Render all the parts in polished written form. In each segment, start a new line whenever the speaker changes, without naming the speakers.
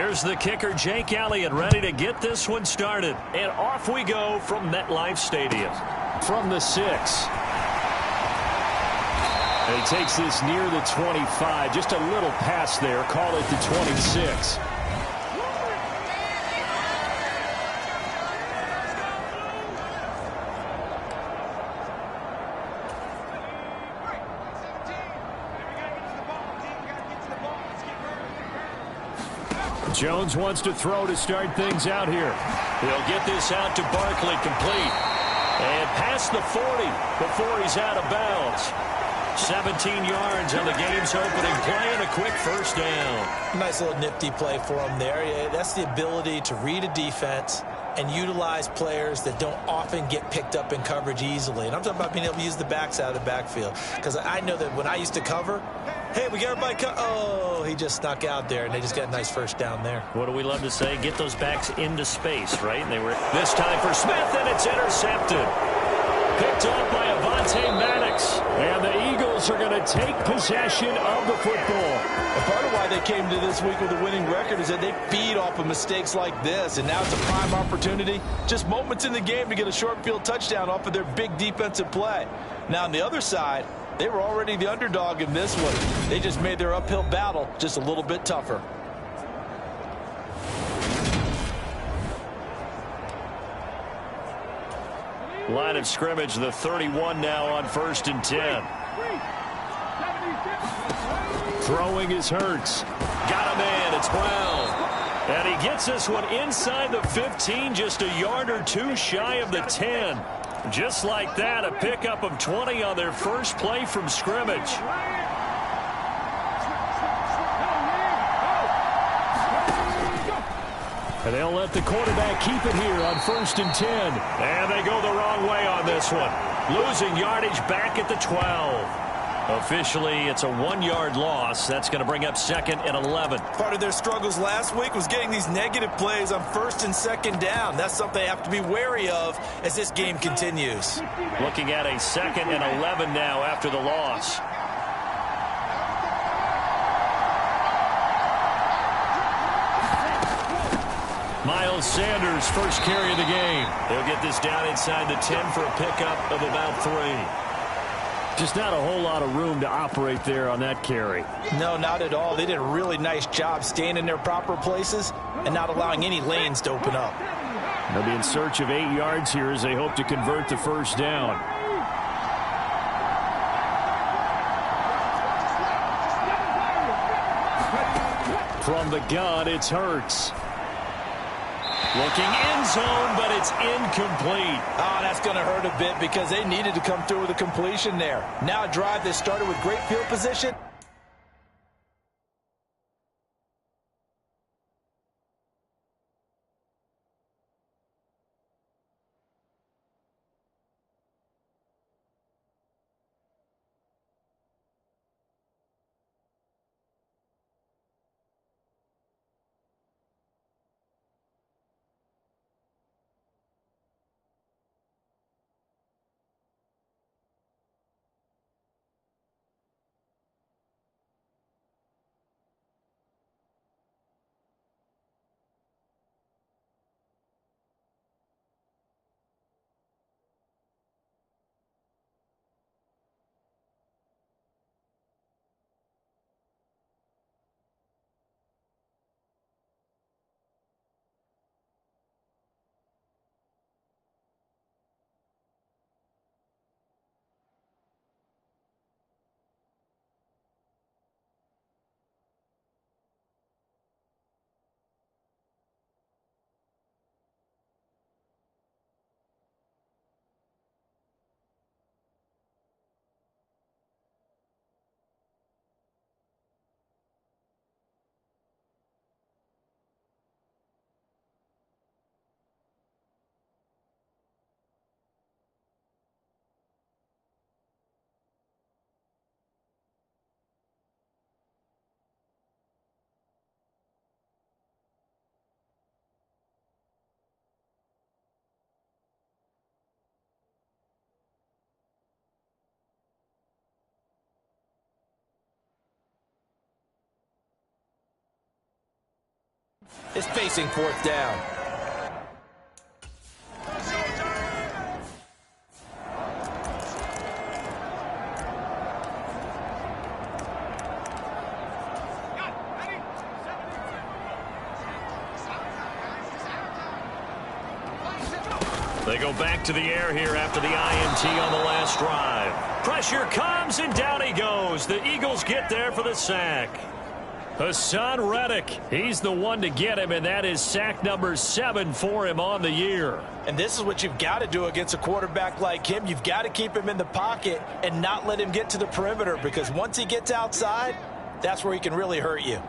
Here's the kicker, Jake Elliott, ready to get this one started. And off we go from MetLife Stadium. From the 6. And he takes this near the 25. Just a little pass there. Call it the 26. Jones wants to throw to start things out here. He'll get this out to Barkley, complete. And past the 40 before he's out of bounds. 17 yards on the game's opening play and a quick first down.
Nice little nifty play for him there. Yeah, that's the ability to read a defense and utilize players that don't often get picked up in coverage easily. And I'm talking about being able to use the backs out of the backfield. Because I know that when I used to cover, hey, we got everybody oh, he just snuck out there, and they just got a nice first down there.
What do we love to say? Get those backs into space, right? And they were this time for Smith, and it's intercepted. Picked up by Avonte Maddox. And the Eagles are going to take possession of the football.
And part of why they came to this week with a winning record is that they feed off of mistakes like this. And now it's a prime opportunity. Just moments in the game to get a short field touchdown off of their big defensive play. Now on the other side, they were already the underdog in this one. They just made their uphill battle just a little bit tougher.
Line of scrimmage, the 31 now on 1st and 10. Throwing is Hurts. Got a man, it's Brown. And he gets this one inside the 15, just a yard or two shy of the 10. Just like that, a pickup of 20 on their first play from scrimmage. And they'll let the quarterback keep it here on 1st and 10. And they go the wrong way on this one. Losing yardage back at the 12. Officially, it's a 1-yard loss. That's going to bring up 2nd and 11.
Part of their struggles last week was getting these negative plays on 1st and 2nd down. That's something they have to be wary of as this game continues.
Looking at a 2nd and 11 now after the loss. Miles Sanders, first carry of the game. He'll get this down inside the 10 for a pickup of about 3. Just not a whole lot of room to operate there on that carry.
No, not at all. They did a really nice job staying in their proper places and not allowing any lanes to open up.
They'll be in search of 8 yards here as they hope to convert the first down. From the gun, it's Hurts. Looking end zone, but it's incomplete.
Oh, that's going to hurt a bit because they needed to come through with a completion there. Now a drive that started with great field position. is facing fourth down.
They go back to the air here after the INT on the last drive. Pressure comes, and down he goes. The Eagles get there for the sack. Haason Reddick, he's the one to get him, and that is sack number 7 for him on the year.
And this is what you've got to do against a quarterback like him. You've got to keep him in the pocket and not let him get to the perimeter, because once he gets outside, that's where he can really hurt you.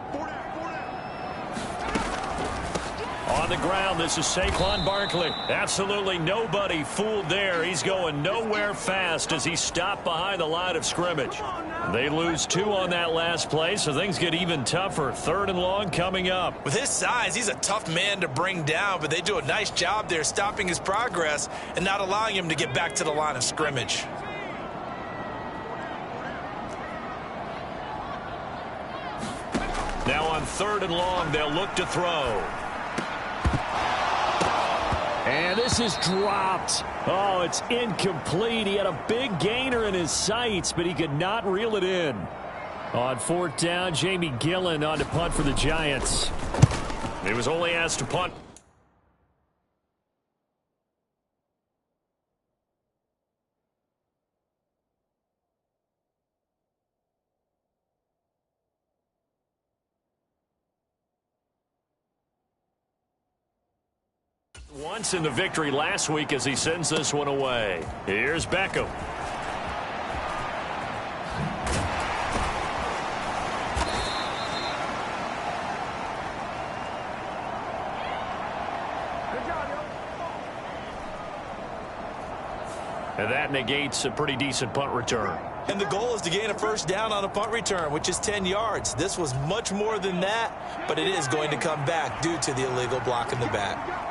On the ground, this is Saquon Barkley. Absolutely nobody fooled there. He's going nowhere fast as he stopped behind the line of scrimmage. They lose 2 on that last play, so things get even tougher. 3rd and long coming up.
With his size, he's a tough man to bring down, but they do a nice job there stopping his progress and not allowing him to get back to the line of scrimmage.
Now on 3rd and long, they'll look to throw. And this is dropped. Oh, it's incomplete. He had a big gainer in his sights, but he could not reel it in. On 4th down, Jamie Gillen on to punt for the Giants. He was only asked to punt. Once in the victory last week as he sends this one away. Here's Beckham. And that negates a pretty decent punt return.
And the goal is to gain a first down on a punt return, which is 10 yards. This was much more than that, but it is going to come back due to the illegal block in the back.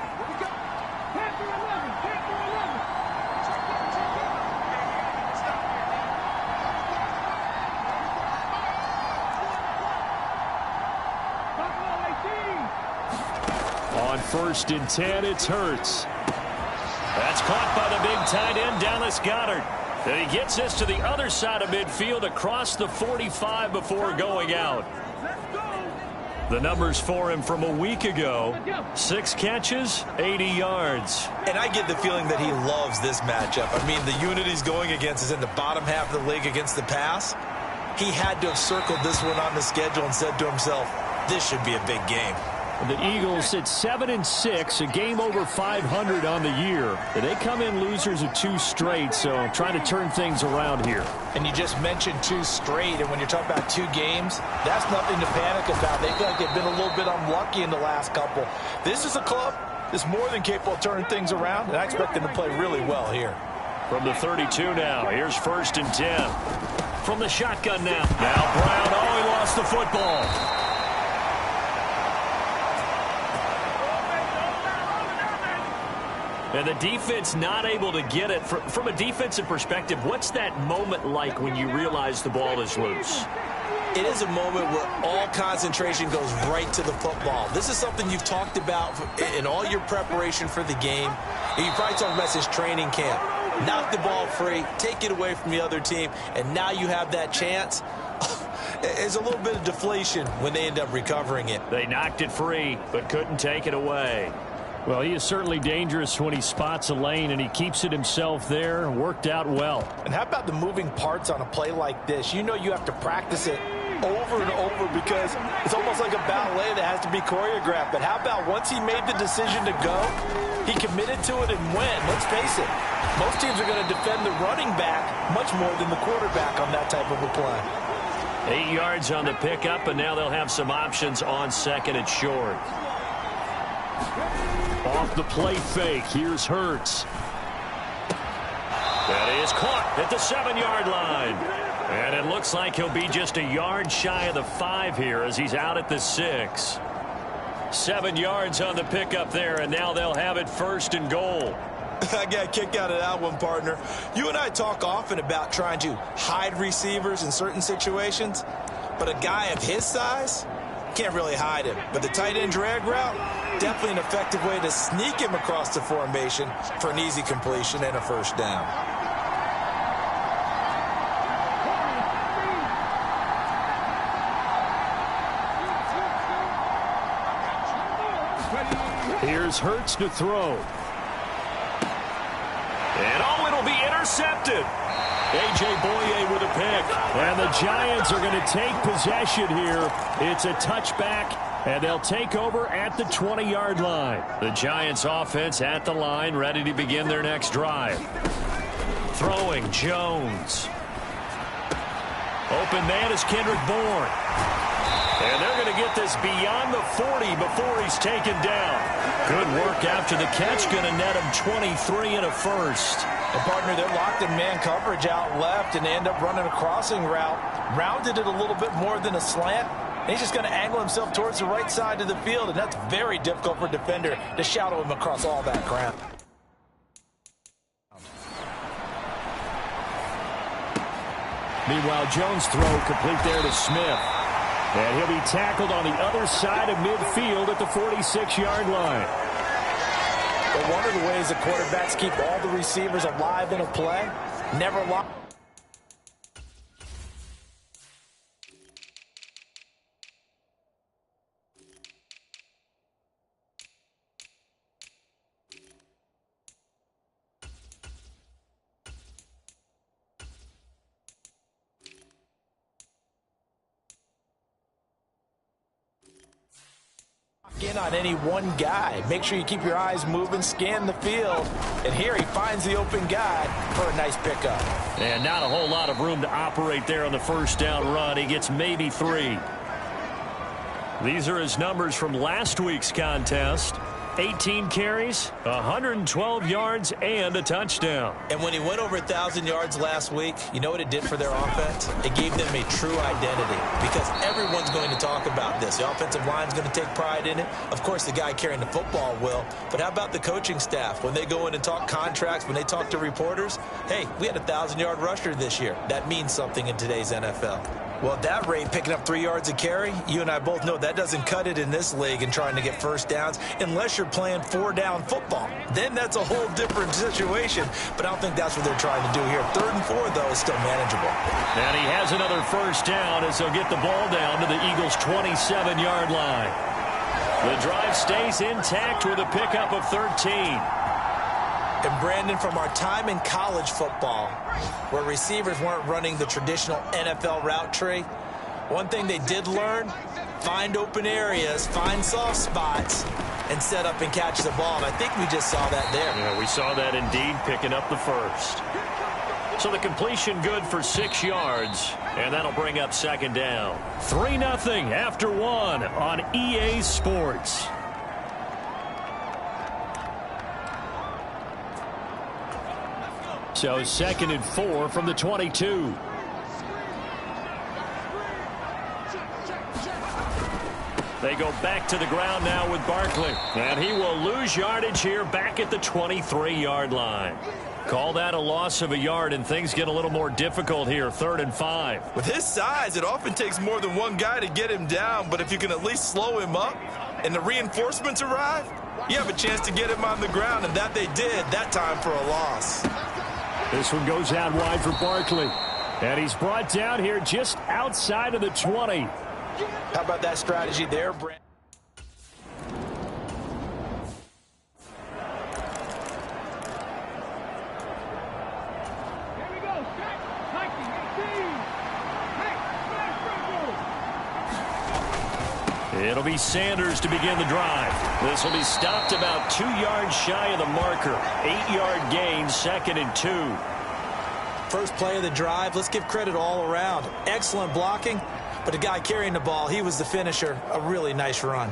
On 1st and 10, it's Hurts. That's caught by the big tight end, Dallas Goedert. And he gets this to the other side of midfield across the 45 before going out. The numbers for him from a week ago: 6 catches, 80 yards.
And I get the feeling that he loves this matchup. I mean, the unit he's going against is in the bottom half of the league against the pass. He had to have circled this one on the schedule and said to himself, this should be a big game.
The Eagles sit 7-6, a game over 500 on the year. They come in losers of 2 straight, so trying to turn things around here.
And you just mentioned 2 straight, and when you're talking about 2 games, that's nothing to panic about. They feel like they've been a little bit unlucky in the last couple. This is a club that's more than capable of turning things around, and I expect them to play really well here.
From the 32 now, here's 1st and 10. From the shotgun now. Now Brown, oh, he lost the football. And the defense not able to get it. From a defensive perspective, what's that moment like when you realize the ball is loose?
It is a moment where all concentration goes right to the football. This is something you've talked about in all your preparation for the game. You probably talked about this training camp. Knock the ball free, take it away from the other team, and now you have that chance. There's a little bit of deflation when they end up recovering it.
They knocked it free, but couldn't take it away. Well, he is certainly dangerous when he spots a lane, and he keeps it himself there. Worked out well.
And how about the moving parts on a play like this? You know you have to practice it over and over because it's almost like a ballet that has to be choreographed. But how about once he made the decision to go, he committed to it and went. Let's face it, most teams are going to defend the running back much more than the quarterback on that type of a play.
8 yards on the pickup, and now they'll have some options on 2nd and short. Off the play fake, here's Hurts. That is caught at the 7-yard line. And it looks like he'll be just a yard shy of the 5 here as he's out at the 6. 7 yards on the pickup there, and now they'll have it 1st and goal.
I got a kick out of that one, partner. You and I talk often about trying to hide receivers in certain situations, but a guy of his size, can't really hide him. But the tight end drag route, definitely an effective way to sneak him across the formation for an easy completion and a first down.
Here's Hurts to throw. And oh, it'll be intercepted. A.J. Boye with a pick. And the Giants are going to take possession here. It's a touchback, and they'll take over at the 20-yard line. The Giants offense at the line, ready to begin their next drive. Throwing, Jones. Open man is Kendrick Bourne. And they're going to get this beyond the 40 before he's taken down. Good work after the catch. Going to net him 23 and a first.
And partner, they're locked in man coverage out left, and they end up running a crossing route. Rounded it a little bit more than a slant. And he's just going to angle himself towards the right side of the field, and that's very difficult for a defender to shadow him across all that ground.
Meanwhile, Jones' throw complete there to Smith. And he'll be tackled on the other side of midfield at the 46-yard line.
But one of the ways the quarterbacks keep all the receivers alive in a play, never lock. In on any one guy. Make sure you keep your eyes moving, scan the field, and here he finds the open guy for a nice pickup.
And not a whole lot of room to operate there on the first down run. He gets maybe 3. These are his numbers from last week's contest. 18 carries, 112 yards, and a touchdown.
And when he went over 1,000 yards last week, you know what it did for their offense? It gave them a true identity because everyone's going to talk about this. The offensive line's going to take pride in it. Of course, the guy carrying the football will. But how about the coaching staff? When they go in and talk contracts, when they talk to reporters, hey, we had a 1,000-yard rusher this year. That means something in today's NFL. Well, at that rate, picking up 3 yards a carry, you and I both know that doesn't cut it in this league and trying to get first downs unless you're playing 4-down football. Then that's a whole different situation, but I don't think that's what they're trying to do here. 3rd and 4, though, is still manageable.
And he has another first down as they'll get the ball down to the Eagles' 27-yard line. The drive stays intact with a pickup of 13.
And Brandon, from our time in college football, where receivers weren't running the traditional NFL route tree, one thing they did learn, find open areas, find soft spots, and set up and catch the ball. And I think we just saw that there.
Yeah, we saw that indeed, picking up the first. So the completion good for 6 yards, and that'll bring up second down. 3-0 after 1 on EA Sports. So 2nd and 4 from the 22. They go back to the ground now with Barkley. And he will lose yardage here back at the 23-yard line. Call that a loss of a yard, and things get a little more difficult here. 3rd and 5.
With his size, it often takes more than one guy to get him down. But if you can at least slow him up and the reinforcements arrive, you have a chance to get him on the ground, and that they did that time for a loss.
This one goes out wide for Barkley. And he's brought down here just outside of the 20.
How about that strategy there, Brent?
It'll be Sanders to begin the drive. This will be stopped about 2 yards shy of the marker. 8-yard gain, 2nd and 2.
First play of the drive, let's give credit all around. Excellent blocking, but the guy carrying the ball, he was the finisher. A really nice run.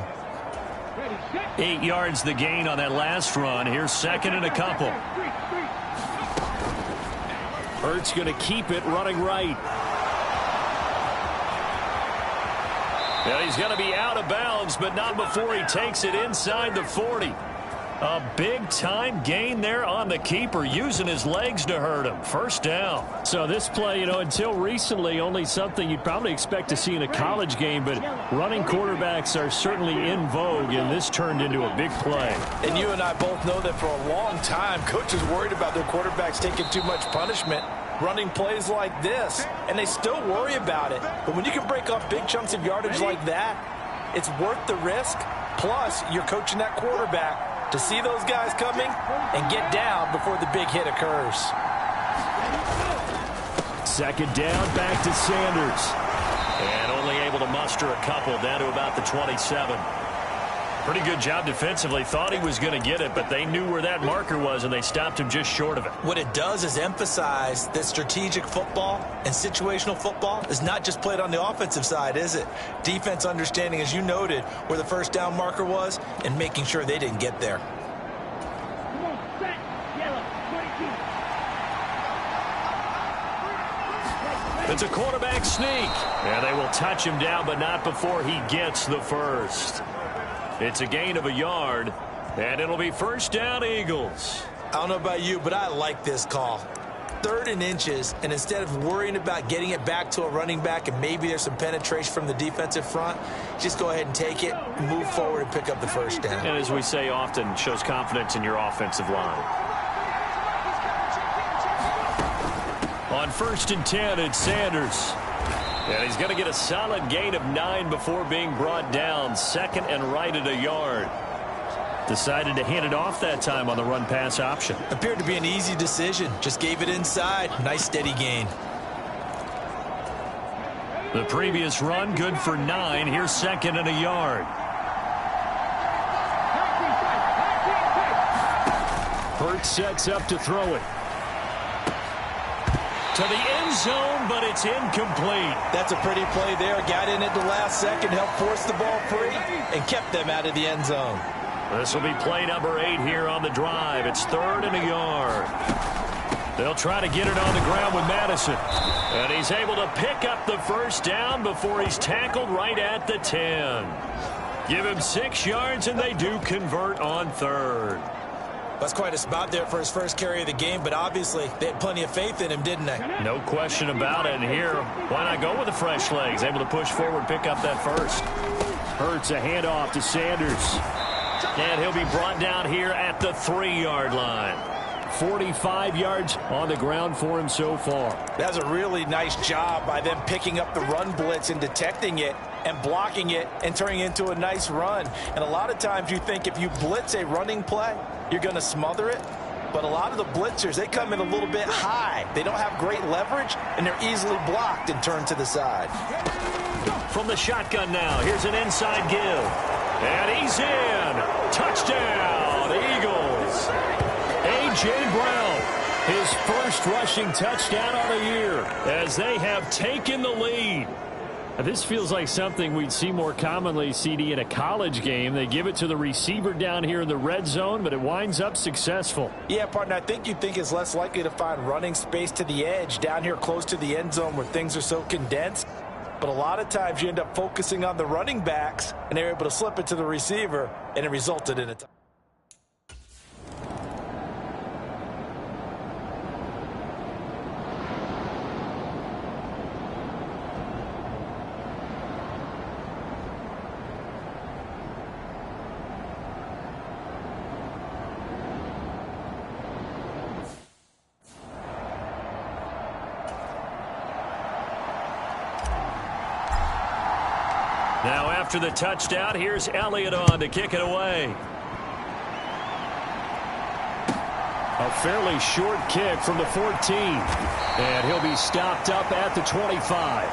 8 yards the gain on that last run. Here's 2nd and a couple. Hurts going to keep it running right. And he's going to be out of bounds, but not before he takes it inside the 40. A big-time gain there on the keeper, using his legs to hurt him. First down.
So this play, until recently, only something you'd probably expect to see in a college game, but running quarterbacks are certainly in vogue, and this turned into a big play.
And you and I both know that for a long time, coaches worried about their quarterbacks taking too much punishment running plays like this, and they still worry about it. But when you can break off big chunks of yardage like that, it's worth the risk. Plus, you're coaching that quarterback to see those guys coming and get down before the big hit occurs.
Second down, back to Sanders. And only able to muster a couple down to about the 27. Pretty good job defensively. Thought he was going to get it, but they knew where that marker was, and they stopped him just short of it.
What it does is emphasize that strategic football and situational football is not just played on the offensive side, is it? Defense understanding, as you noted, where the first down marker was and making sure they didn't get there.
It's a quarterback sneak. And they will touch him down, but not before he gets the first. It's a gain of a yard, and it'll be first down, Eagles.
I don't know about you, but I like this call. 3rd and inches, and instead of worrying about getting it back to a running back and maybe there's some penetration from the defensive front, just go ahead and take it, move forward, and pick up the first down.
And as we say often, shows confidence in your offensive line. On 1st and 10, it's Sanders. And he's going to get a solid gain of 9 before being brought down. 2nd and right at a yard. Decided to hand it off that time on the run-pass option.
Appeared to be an easy decision. Just gave it inside. Nice steady gain.
The previous run, good for 9. Here's 2nd and a yard. Hurts sets up to throw it. To the end zone, but it's incomplete.
That's a pretty play there. Got in at the last second, helped force the ball free, and kept them out of the end zone.
This will be play number 8 here on the drive. It's 3rd and a yard. They'll try to get it on the ground with Madison. And he's able to pick up the first down before he's tackled right at the 10. Give him 6 yards, and they do convert on 3rd.
That's quite a spot there for his first carry of the game, but obviously they had plenty of faith in him, didn't they?
No question about it. And here, why not go with the fresh legs? Able to push forward, pick up that first. Hurts a handoff to Sanders. And he'll be brought down here at the 3-yard line. 45 yards on the ground for him so far.
That's a really nice job by them picking up the run blitz and detecting it and blocking it and turning it into a nice run. And a lot of times you think if you blitz a running play, you're going to smother it. But a lot of the blitzers, they come in a little bit high. They don't have great leverage, and they're easily blocked and turned to the side.
From the shotgun now, here's an inside give. And he's in. Touchdown, Eagles. A.J. Brown, his first rushing touchdown of the year as they have taken the lead.
Now, this feels like something we'd see more commonly, CD, in a college game. They give it to the receiver down here in the red zone, but it winds up successful.
Yeah, partner, I think you'd think it's less likely to find running space to the edge down here close to the end zone where things are so condensed. But a lot of times you end up focusing on the running backs, and they're able to slip it to the receiver, and it resulted in a touchdown.
Now after the touchdown, here's Elliott on to kick it away.
A fairly short kick from the 14. And he'll be stopped up at the 25.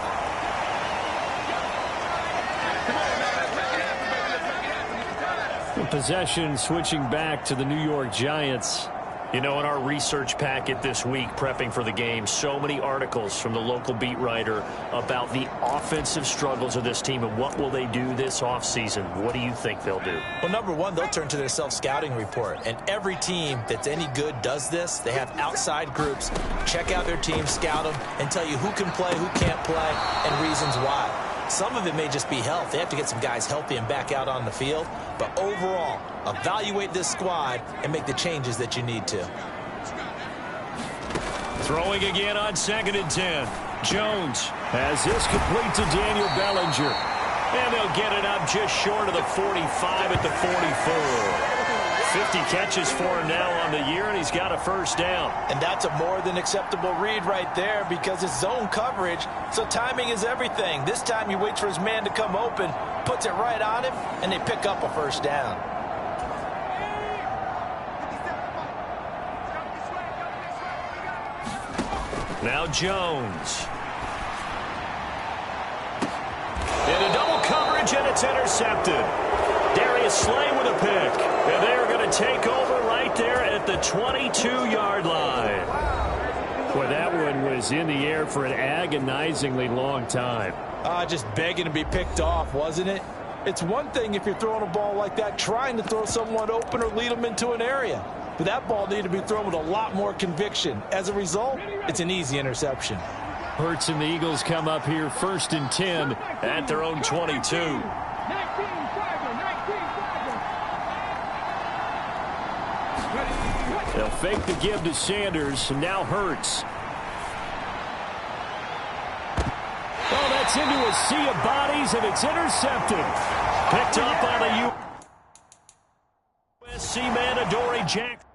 Possession switching back to the New York Giants.
You know, in our research packet this week, prepping for the game, so many articles from the local beat writer about the offensive struggles of this team and what will they do this offseason. What do you think they'll do?
Well, number one, they'll turn to their self-scouting report. And every team that's any good does this. They have outside groups. Check out their team, scout them, and tell you who can play, who can't play, and reasons why. Some of it may just be health. They have to get some guys healthy and back out on the field. But overall, evaluate this squad and make the changes that you need to.
Throwing again on 2nd and 10. Jones has this complete to Daniel Bellinger. And they'll get it up just short of the 45 at the 44. 50 catches for him now on the year, and he's got a first down.
And that's a more than acceptable read right there because it's zone coverage, so timing is everything. This time he waits for his man to come open, puts it right on him, and they pick up a first down.
Now Jones. Into double coverage, and it's intercepted. Darius Slay with a pick. And they're going to take over right there at the 22-yard line.
Well, that one was in the air for an agonizingly long time.
Just begging to be picked off, wasn't it? It's one thing if you're throwing a ball like that, trying to throw someone open or lead them into an area. But that ball needed to be thrown with a lot more conviction. As a result, it's an easy interception.
Hurts and the Eagles come up here 1st and 10
at their own 22.
They'll fake the give to Sanders, and now Hurts. Oh, that's into a sea of bodies, and it's intercepted.
Picked up on a USC man, Adoree Jackson.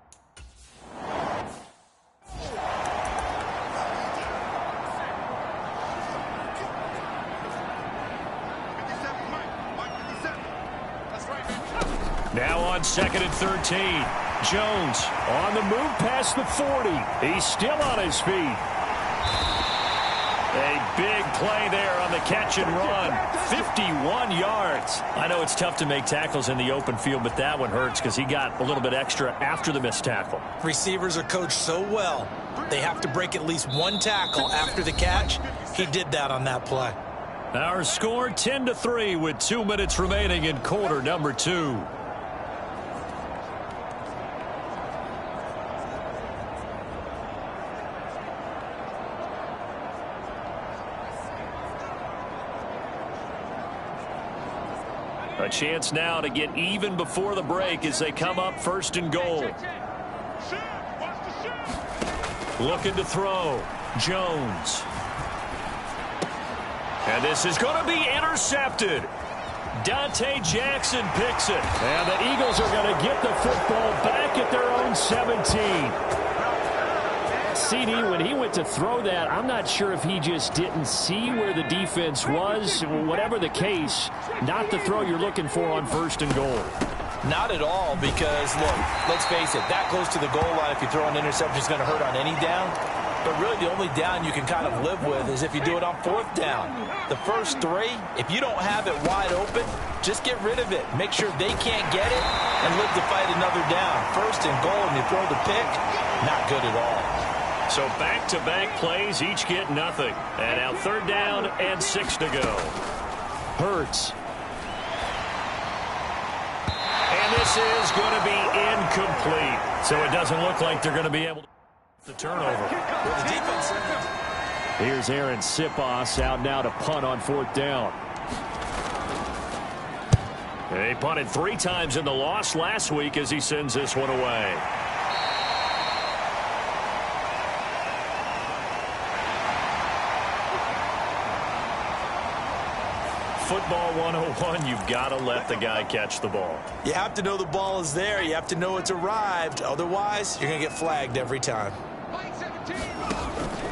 Now on 2nd and 13. Jones on the move past the 40. He's still on his feet. A big play there on the catch and run. 51 yards. I know it's tough to make tackles in the open field, but that one hurts because he got a little bit extra after the missed tackle.
Receivers are coached so well, they have to break at least one tackle after the catch. He did that on that play.
Our score 10-3 with 2 minutes remaining in quarter number 2. A chance now to get even before the break as they come up 1st and goal. Looking to throw. Jones. And this is going to be intercepted. Dante Jackson picks it.
And the Eagles are going to get the football back at their own 17. CD, when he went to throw that, I'm not sure if he just didn't see where the defense was. Whatever the case, not the throw you're looking for on 1st and goal.
Not at all, because, look, let's face it, that goes to the goal line. If you throw an interception, it's going to hurt on any down. But really, the only down you can kind of live with is if you do it on 4th down. The first 3, if you don't have it wide open, just get rid of it. Make sure they can't get it and live to fight another down. 1st and goal, and you throw the pick, not good at all.
So back-to-back plays, each get nothing. And now 3rd down and 6 to go.
Hurts.
And this is going to be incomplete. So it doesn't look like they're going to be able to the turnover.
The defense.
Here's Aaron Sipos out now to punt on 4th down.
They punted 3 times in the loss last week as he sends this one away. Football 101, you've got to let the guy catch the ball.
You have to know the ball is there. You have to know it's arrived. Otherwise, you're going to get flagged every time.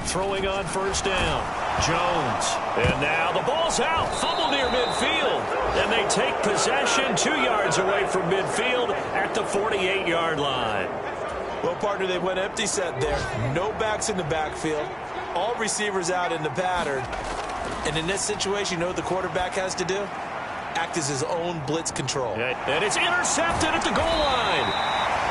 Throwing on 1st down. Jones. And now the ball's out. Fumble near midfield. And they take possession 2 yards away from midfield at the 48-yard line.
Well, partner, they went empty set there. No backs in the backfield. All receivers out in the pattern. And in this situation, you know what the quarterback has to do? Act as his own blitz control.
And it's intercepted at the goal line.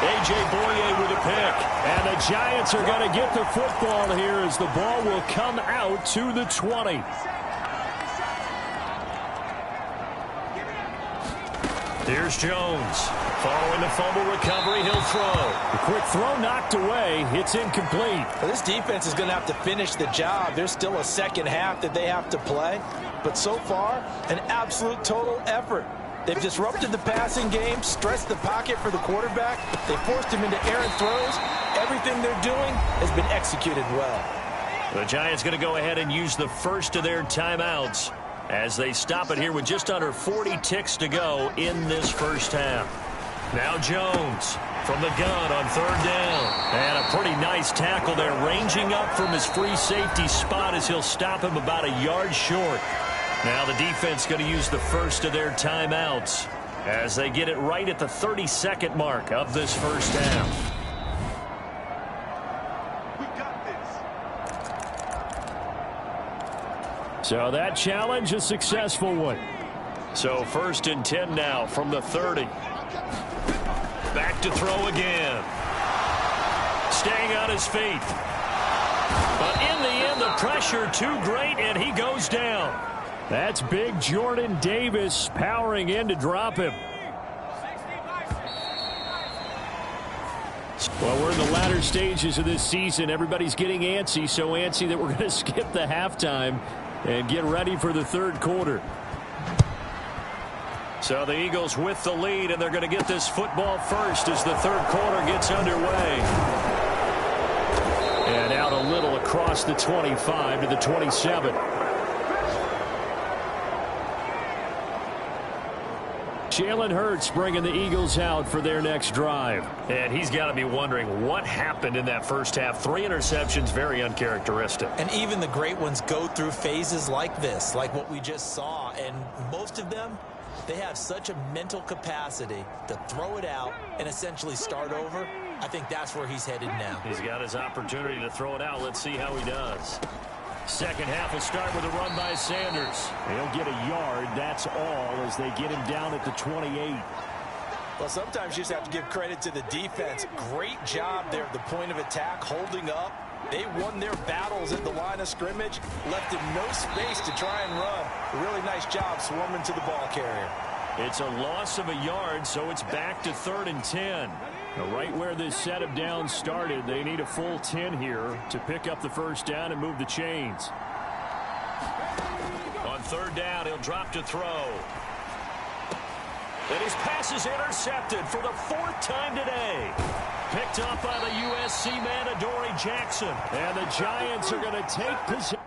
A.J. Boye with a pick.
And the Giants are going to get the football here as the ball will come out to the 20.
Here's Jones. Following the fumble recovery, he'll throw.
The quick throw knocked away. It's incomplete.
Well, this defense is going to have to finish the job. There's still a second half that they have to play. But so far, an absolute total effort. They've disrupted the passing game, stressed the pocket for the quarterback. They forced him into errant throws. Everything they're doing has been executed well.
The Giants going to go ahead and use the first of their timeouts as they stop it here with just under 40 ticks to go in this first half. Now Jones from the gun on third down. And a pretty nice tackle there, ranging up from his free safety spot as he'll stop him about a yard short. Now the defense going to use the first of their timeouts as they get it right at the 30-second mark of this first half.
So that challenge, a successful one.
So 1st and 10 now from the 30. Back to throw again. Staying on his feet. But in the end, the pressure too great, and he goes down.
That's big Jordan Davis powering in to drop him. Well, we're in the latter stages of this season. Everybody's getting antsy, so antsy that we're going to skip the halftime and get ready for the third quarter.
So the Eagles with the lead, and they're going to get this football first as the third quarter gets underway.
And out a little across the 25 to the 27. Jalen Hurts bringing the Eagles out for their next drive.
And he's got to be wondering what happened in that first half. 3 interceptions, very uncharacteristic.
And even the great ones go through phases like this, like what we just saw. And most of them, they have such a mental capacity to throw it out and essentially start over. I think that's where he's headed now.
He's got his opportunity to throw it out. Let's see how he does. Second half will start with a run by Sanders.
He'll get a yard, that's all, as they get him down at the 28.
Well, sometimes you just have to give credit to the defense. Great job there at the point of attack, holding up. They won their battles at the line of scrimmage, left him no space to try and run. A really nice job swarming to the ball carrier.
It's a loss of a yard, so it's back to 3rd and 10. Now, right where this set of downs started, they need a full 10 here to pick up the first down and move the chains.
On third down, he'll drop to throw. And his pass is intercepted for the 4th time today. Picked up by the USC man, Adoree Jackson.
And the Giants are going to take possession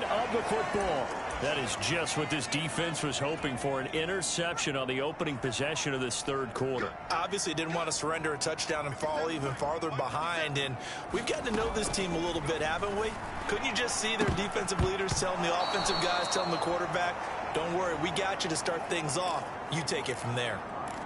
of the football.
That is just what this defense was hoping for, an interception on the opening possession of this third quarter.
Obviously didn't want to surrender a touchdown and fall even farther behind, and we've gotten to know this team a little bit, haven't we? Couldn't you just see their defensive leaders telling the offensive guys, telling the quarterback, don't worry, we got you to start things off. You take it from there.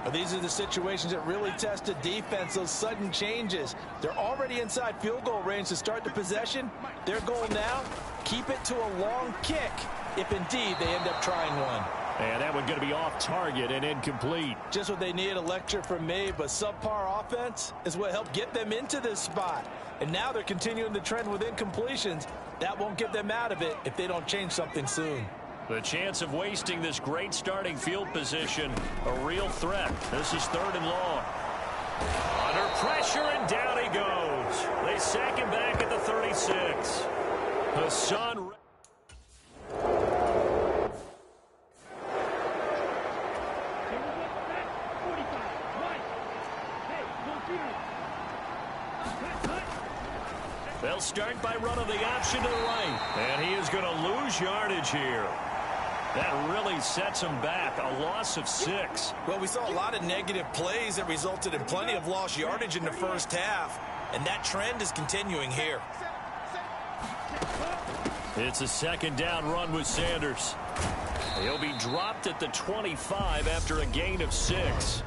Well, these are the situations that really test a defense, those sudden changes. They're already inside field goal range to start the possession. Their goal now, keep it to a long kick, if indeed they end up trying one.
And that one going to be off target and incomplete.
Just what they need, a lecture from me, but subpar offense is what helped get them into this spot. And now they're continuing the trend with incompletions. That won't get them out of it if they don't change something soon.
The chance of wasting this great starting field position, a real threat. This is 3rd and long. Under pressure, and down he goes. They sack him back at the 36. Hassan. They'll start by running the option to the right. And he is going to lose yardage here. That really sets him back. A loss of 6.
Well, we saw a lot of negative plays that resulted in plenty of lost yardage in the first half. And that trend is continuing here.
It's a 2nd down run with Sanders. He'll be dropped at the 25 after a gain of 6.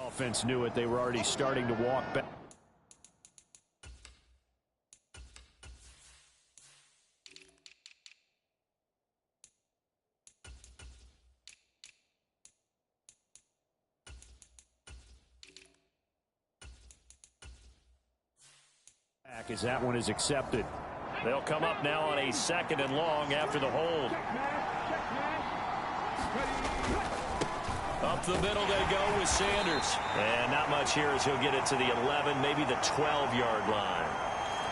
Offense knew it. They were already starting to walk back. As that one is accepted. They'll come up now on a 2nd and long after the hold. Up the middle they go with Sanders. And not much here as he'll get it to the 11, maybe the 12-yard line.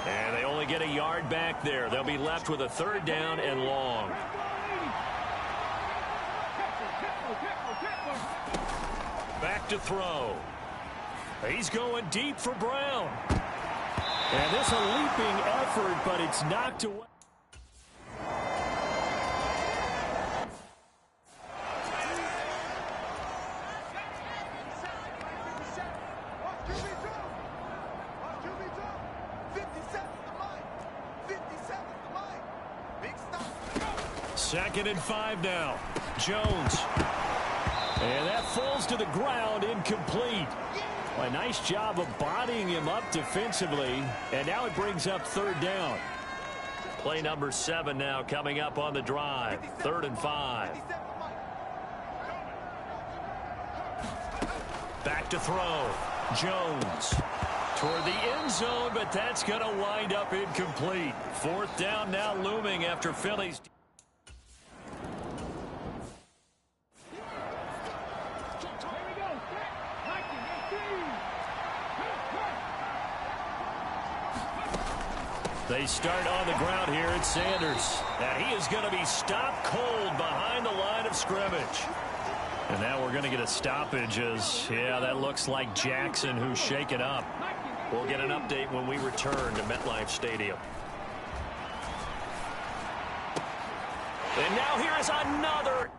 And they only get a yard back there. They'll be left with a 3rd down and long. Back to throw. He's going deep for Brown. And this a leaping effort, but it's knocked away. Second and 5 now. Jones. And that falls to the ground, incomplete. A nice job of bodying him up defensively, and now it brings up 3rd down. Play number 7 now coming up on the drive. 3rd and 5. Back to throw. Jones toward the end zone, but that's going to wind up incomplete. 4th down now looming after Philly's. They start on the ground here at Sanders. And he is going to be stopped cold behind the line of scrimmage. And now we're going to get a stoppage as, yeah, that looks like Jackson who's shaken up. We'll get an update when we return to MetLife Stadium. And now here is another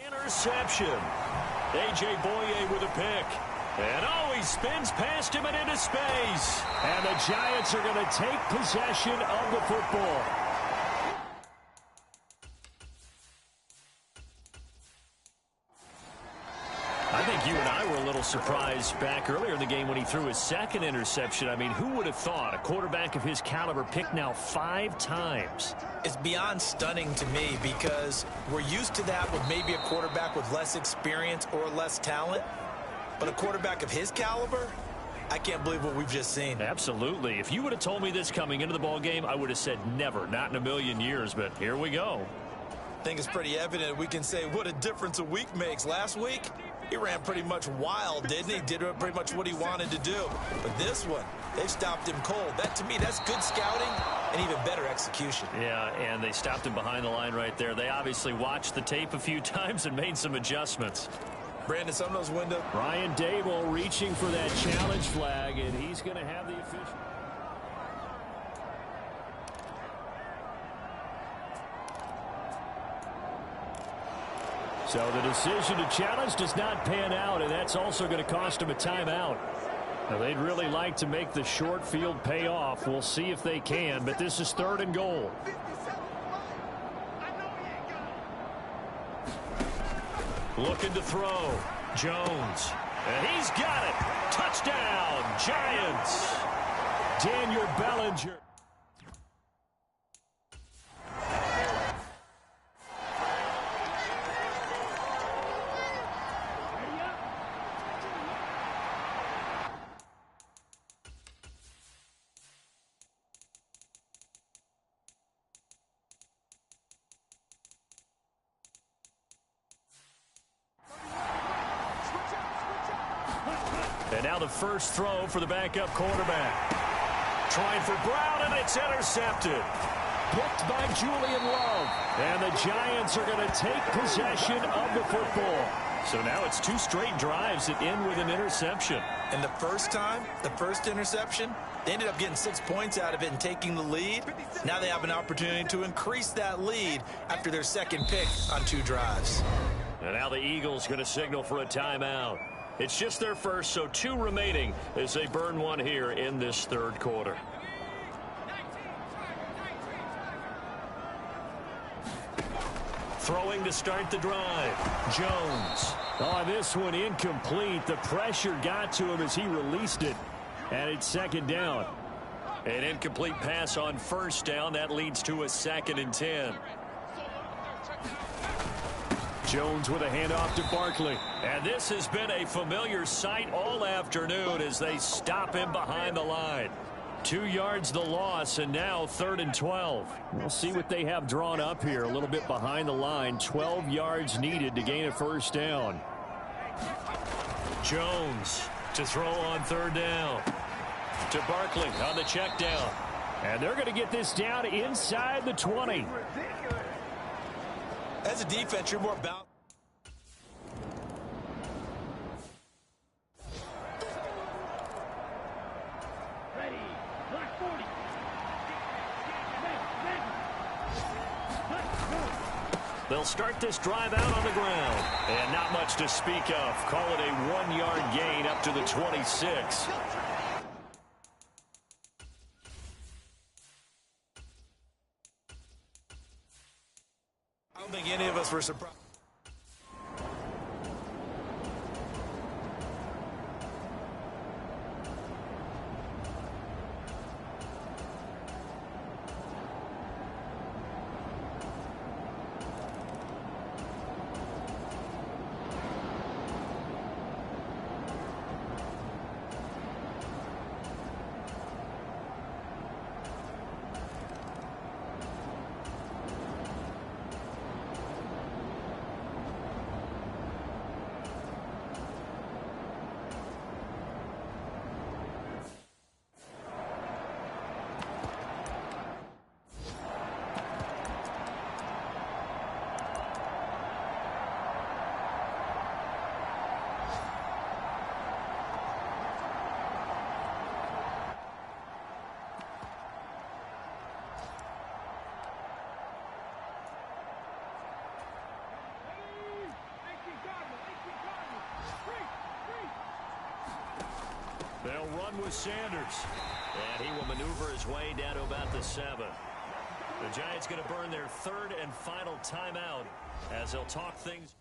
interception. A.J. Boye with a pick. And oh, he spins past him and into space. And the Giants are going to take possession of the football. I think you and I were a little surprised back earlier in the game when he threw his 2nd interception. I mean, who would have thought a quarterback of his caliber picked now 5 times?
It's beyond stunning to me because we're used to that with maybe a quarterback with less experience or less talent. But a quarterback of his caliber, I can't believe what we've just seen.
Absolutely. If you would have told me this coming into the ball game, I would have said never, not in a million years. But here we go.
I think it's pretty evident. We can say what a difference a week makes. Last week, he ran pretty much wild, didn't he? Did pretty much what he wanted to do. But this one, they stopped him cold. That, to me, that's good scouting and even better execution.
Yeah, and they stopped him behind the line right there. They obviously watched the tape a few times and made some adjustments.
Brandon, some of those windows.
Brian Daboll reaching for that challenge flag, and he's going to have the official. So the decision to challenge does not pan out, and that's also going to cost him a timeout. Now, they'd really like to make the short field pay off. We'll see if they can, but this is 3rd and goal. Looking to throw. Jones. And he's got it. Touchdown, Giants. Daniel Bellinger. And now the first throw for the backup quarterback. Trying for Brown, and it's intercepted. Picked by Julian Love. And the Giants are going to take possession of the football. So now it's 2 straight drives that end with an interception.
And the first time, the first interception, they ended up getting 6 points out of it and taking the lead. Now they have an opportunity to increase that lead after their 2nd pick on 2 drives.
And now the Eagles going to signal for a timeout. It's just their first, so 2 remaining as they burn one here in this 3rd quarter. Throwing to start the drive. Jones. Oh, this one incomplete. The pressure got to him as he released it. And it's second down.
An incomplete pass on first down. That leads to a 2nd and 10.
Jones with a handoff to Barkley.
And this has been a familiar sight all afternoon as they stop him behind the line. 2 yards the loss, and now 3rd and 12.
We'll see what they have drawn up here. A little bit behind the line. 12 yards needed to gain a first down.
Jones to throw on 3rd down. To Barkley on the check down.
And they're going to get this down inside the 20.
As a defense, you're more bound.
They'll start this drive out on the ground. And not much to speak of. Call it a 1-yard gain up to the 26.
I don't think any of us were surprised.
They'll run with Sanders. And he will maneuver his way down to about the 7. The Giants going to burn their 3rd and final timeout as they'll talk things.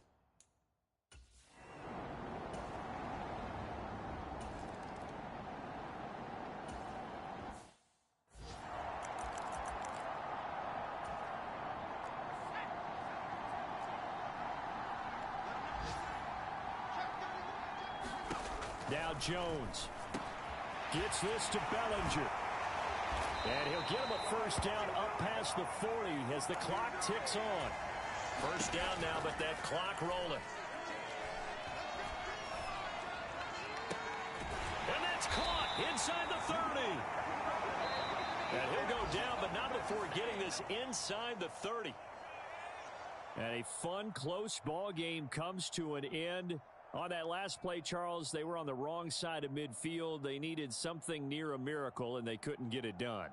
Now Jones gets this to Bellinger. And he'll get him a first down up past the 40 as the clock ticks on.
First down now, but that clock rolling. And that's caught inside the 30. And he'll go down, but not before getting this inside the 30.
And a fun, close ball game comes to an end. On that last play, Charles, they were on the wrong side of midfield. They needed something near a miracle, and they couldn't get it done.